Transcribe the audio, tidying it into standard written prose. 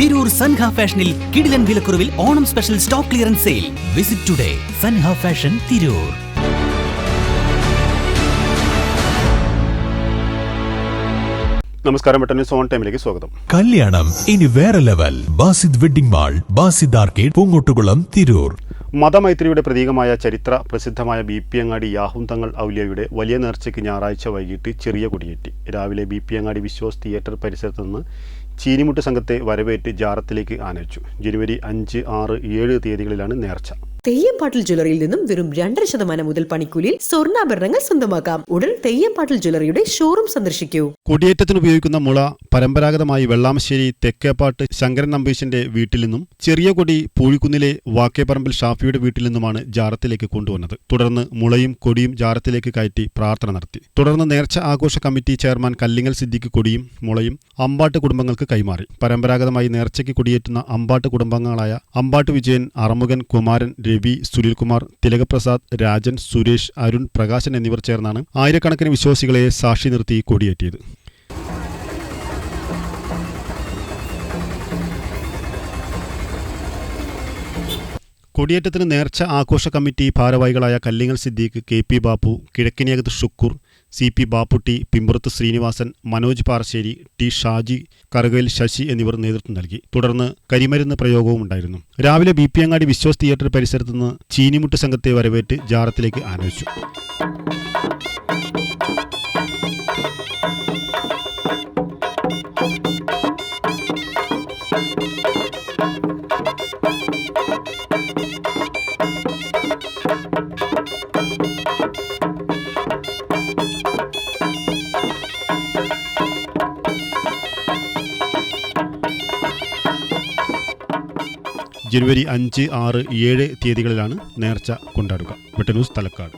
തിരൂർ സൻഹ ഫാഷനിൽ കിടിലൻ വിലക്കുറവിൽ Onam special stock clearance sale. Visit today Sanha fashion Tirur. നമസ്കാരം, ന്യൂസ് ഓൺ ടൈമിലേക്ക് സ്വാഗതം. കല്യാണം ഇനി വേറെ level. Basid wedding mall, Basid arcade, Poongottukulam, Tirur. മതമൈത്രിയുടെ പ്രതീകമായ ചരിത്ര പ്രസിദ്ധമായ BP അങ്ങാടി യാഹും ഔലിയയുടെ വലിയ നേർച്ചയ്ക്ക് ഞായറാഴ്ച വൈകിട്ട് ചെറിയ കൊടിയേറ്റി. രാവിലെ BP അങ്ങാടി വിശ്വാസ് തിയേറ്റർ പരിസരത്ത് നിന്ന് ചീനിമുട്ട് സംഘത്തെ വരവേറ്റ് ജാറത്തിലേക്ക് ആനയിച്ചു. ജനുവരി 5, 6, 7 തീയതികളിലാണ് നേർച്ച. തെയ്യംപാട്ടിൽ ജ്വല്ലറിയിൽ നിന്നും വെറും 2% മുതൽ പണിക്കൂലിയിൽ സ്വർണ്ണാഭരണങ്ങൾ സ്വന്തമാക്കാം. ഉടൻ തെയ്യംപാട്ടിൽ ജ്വല്ലറിയുടെ ഷോറൂം സന്ദർശിക്കൂ. കൊടിയേറ്റത്തിന് ഉപയോഗിക്കുന്ന മുള പരമ്പരാഗതമായി വെള്ളാമശ്ശേരി തെക്കേപ്പാട്ട് ശങ്കരൻ നമ്പീശന്റെ വീട്ടിൽ നിന്നും ചെറിയ കൊടി പൂഴിക്കുന്നിലെ വാക്കേപ്പറമ്പിൽ ഷാഫിയുടെ വീട്ടിൽ നിന്നുമാണ് ജാറത്തിലേക്ക് കൊണ്ടുവന്നത്. തുടർന്ന് മുളയും കൊടിയും ജാറത്തിലേക്ക് കയറ്റി പ്രാർത്ഥന നടത്തി. തുടർന്ന് നേർച്ച ആഘോഷ കമ്മിറ്റി ചെയർമാൻ കല്ലിങ്ങൽ സിദ്ദിഖ് കൊടിയും മുളയും അമ്പാട്ട് കുടുംബങ്ങൾക്ക് കൈമാറി. പരമ്പരാഗതമായി നേർച്ചയ്ക്ക് കൊടിയേറ്റുന്ന അമ്പാട്ട് കുടുംബങ്ങളായ അമ്പാട്ട് വിജയൻ, അറമുഖൻ, കുമാരൻ, രവി, സുനിൽകുമാർ, തിലകപ്രസാദ്, രാജൻ, സുരേഷ്, അരുൺ, പ്രകാശൻ എന്നിവർ ചേർന്നാണ് ആയിരക്കണക്കിന് വിശ്വാസികളെ സാക്ഷി നിർത്തി കൊടിയേറ്റിയത്. കൊടിയേറ്റത്തിന് നേർച്ച ആഘോഷ കമ്മിറ്റി ഭാരവാഹികളായ Kallingal Siddique, KP Bapu, കിഴക്കിനിയകത്ത് Shukkur, CP Bapputty, പിമ്പുറത്ത് Sreenivasan, Manoj Parassery, T Shaji, Karukayil Sasi എന്നിവർ നേതൃത്വം നൽകി. തുടർന്ന് കരിമരുന്ന് പ്രയോഗവും ഉണ്ടായിരുന്നു. രാവിലെ BP അങ്ങാടി വിശ്വാസ് തിയേറ്റർ പരിസരത്ത് നിന്ന് ചീനിമുട്ട് സംഘത്തെ വരവേറ്റ് ജാറത്തിലേക്ക് ആനയിച്ചു. ജനുവരി 5, 6, 7 തീയതികളിലാണ് നേർച്ച കൊണ്ടാടുക. ന്യൂസ് തലക്കാട്.